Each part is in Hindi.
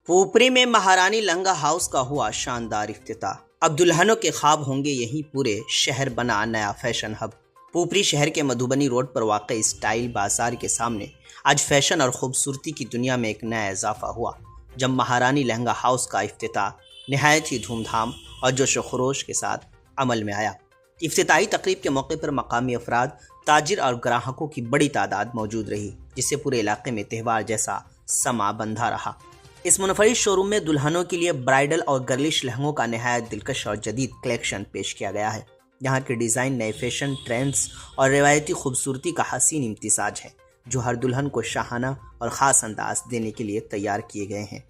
पोपरी में महारानी लहंगा हाउस का हुआ शानदार इफ्तिताह। अब दुल्हनों के ख्वाब होंगे यहीं पूरे शहर बना नया फैशन हब। पोपरी शहर के मधुबनी रोड पर वाक़ई स्टाइल बाजार के सामने आज फैशन और खूबसूरती की दुनिया में एक नया इजाफा हुआ, जब महारानी लहंगा हाउस का इफ्तिताह नहायत ही धूमधाम और जोश व खरोश के साथ अमल में आया। इफ्तिताही तकरीब के मौके पर मकामी अफराद, ताजिर और ग्राहकों की बड़ी तादाद मौजूद रही, जिससे पूरे इलाके में त्यौहार जैसा समा बंधा रहा। इस मुनफरिद शोरूम में दुल्हनों के लिए ब्राइडल और गर्लिश लहंगों का नहायत दिलकश और जदीद कलेक्शन पेश किया गया है। यहाँ के डिज़ाइन नए फैशन ट्रेंड्स और रिवायती खूबसूरती का हसीन इम्तिसाज है, जो हर दुल्हन को शाहाना और ख़ास अंदाज देने के लिए तैयार किए गए हैं।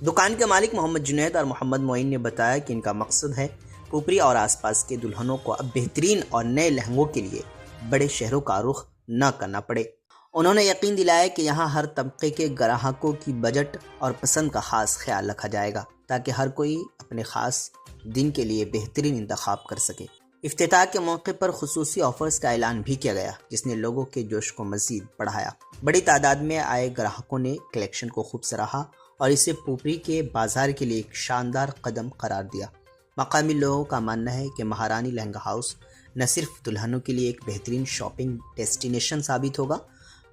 दुकान के मालिक मोहम्मद जुनैद और मोहम्मद मोइन ने बताया कि इनका मकसद है पोपरी और आसपास के दुल्हनों को अब बेहतरीन और नए लहंगों के लिए बड़े शहरों का रुख न करना पड़े। उन्होंने यकीन दिलाया कि यहाँ हर तबके के ग्राहकों की बजट और पसंद का ख़ास ख्याल रखा जाएगा, ताकि हर कोई अपने ख़ास दिन के लिए बेहतरीन इंतखाब कर सके। इफ्तिताह के मौके पर खुसूसी ऑफर्स का ऐलान भी किया गया, जिसने लोगों के जोश को मज़ीद बढ़ाया। बड़ी तादाद में आए ग्राहकों ने कलेक्शन को खूब सराहा और इसे पोपरी के बाजार के लिए एक शानदार कदम करार दिया। मकामी लोगों का मानना है कि महारानी लहंगा हाउस न सिर्फ दुल्हनों के लिए एक बेहतरीन शॉपिंग डेस्टिनेशन साबित होगा,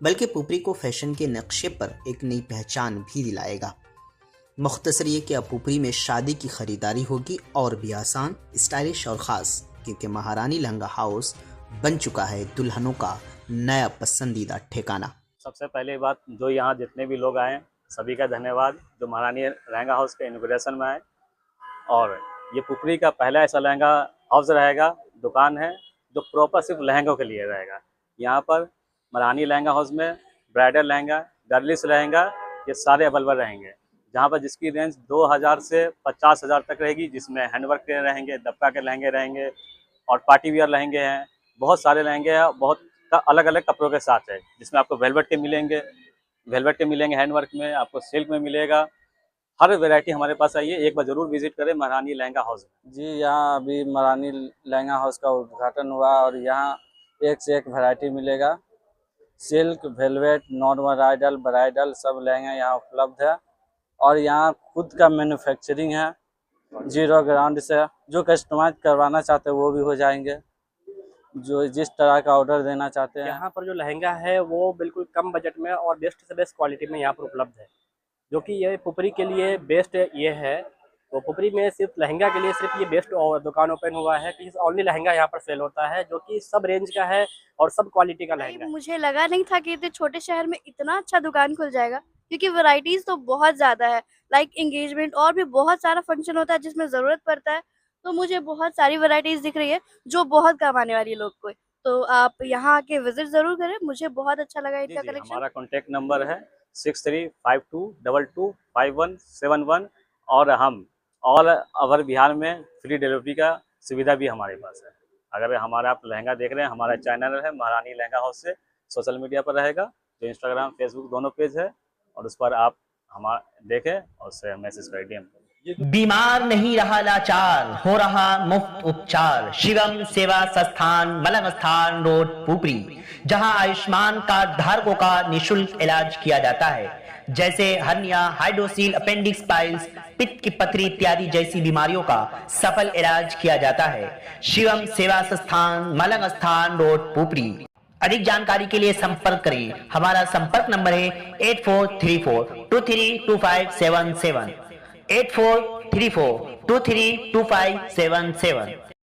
बल्कि पोपरी को फैशन के नक्शे पर एक नई पहचान भी दिलाएगा। मुख्तसर ये कि अब पोपरी में शादी की खरीदारी होगी और भी आसान, स्टाइलिश और ख़ास, क्योंकि महारानी लहंगा हाउस बन चुका है दुल्हनों का नया पसंदीदा ठिकाना। सबसे पहले बात, जो यहाँ जितने भी लोग आए सभी का धन्यवाद, जो महारानी लहंगा हाउस के इनॉग्रेशन में आए। और ये पोपरी का पहला ऐसा लहंगा हाउस रहेगा, दुकान है जो प्रॉपर सिर्फ लहंगों के लिए रहेगा। यहाँ पर महारानी लहंगा हाउस में ब्राइडल लहंगा, गर्लिश लहंगा, ये सारे अवेलेबल रहेंगे, जहाँ पर जिसकी रेंज 2000 से 50,000 तक रहेगी, जिसमें हैंडवर्क के रहेंगे, दबका के लहंगे रहेंगे और पार्टी वियर लहंगे हैं। बहुत सारे लहंगे हैं, बहुत अलग अलग कपड़ों के साथ है, जिसमें आपको वेलवेट के मिलेंगे, हैंडवर्क में, आपको सिल्क में मिलेगा। हर वैरायटी हमारे पास आई है। एक बार जरूर विजिट करें महारानी लहंगा हाउस में। जी, यहाँ अभी महारानी लहंगा हाउस का उद्घाटन हुआ और यहाँ एक से एक वैरायटी मिलेगा। सिल्क, वेलवेट, नॉर्मल ब्राइडल सब लहंगे यहाँ उपलब्ध है। और यहाँ खुद का मैन्युफैक्चरिंग है, 0 ग्राउंड से। जो कस्टमाइज करवाना चाहते हैं वो भी हो जाएंगे, जो जिस तरह का ऑर्डर देना चाहते हैं। यहाँ पर जो लहंगा है वो बिल्कुल कम बजट में और बेस्ट से बेस्ट क्वालिटी में यहाँ पर उपलब्ध है, जो कि ये पोपरी के लिए बेस्ट ये है। तो पोपरी में सिर्फ लहंगा के लिए सिर्फ ये बेस्ट दुकान ओपन हुआ है कि ओनली लहंगा यहाँ पर सेल होता है, जो कि सब रेंज का है और सब क्वालिटी का लहंगा है। मुझे लगा नहीं था कि इतने छोटे शहर में इतना अच्छा दुकान खुल जाएगा, क्योंकि वैरायटीज तो बहुत ज़्यादा है। लाइक एंगेजमेंट और भी बहुत सारा फंक्शन होता है जिसमें ज़रूरत पड़ता है, तो मुझे बहुत सारी वैरायटीज दिख रही है जो बहुत काम आने वाली है लोग को। तो आप यहाँ आके विजिट ज़रूर करें, मुझे बहुत अच्छा लगा इनका कलेक्शन। हमारा कॉन्टेक्ट नंबर है 6352225171 और हम ऑल ओवर बिहार में फ्री डिलीवरी का सुविधा भी हमारे पास है। अगर हमारा आप लहंगा देख रहे हैं, हमारा चैनल है महारानी लहंगा हाउस से, सोशल मीडिया पर रहेगा, जो इंस्टाग्राम फेसबुक दोनों पेज है, और उस पर आप हमारा देखें और उससे मैसेज कर DM करें। बीमार नहीं रहा लाचार, हो रहा मुफ्त उपचार। शिवम सेवा संस्थान, मलंग स्थान रोड, पोपरी, जहां आयुष्मान कार्ड धारकों का निःशुल्क इलाज किया जाता है, जैसे हर्निया, हाइड्रोसील, अपेंडिक्स, पाइल्स, पित्त की पथरी इत्यादि जैसी बीमारियों का सफल इलाज किया जाता है। शिवम सेवा संस्थान, मलंग स्थान रोड, पोपरी। अधिक जानकारी के लिए संपर्क करें। हमारा संपर्क नंबर है 8434232577, 8434232577।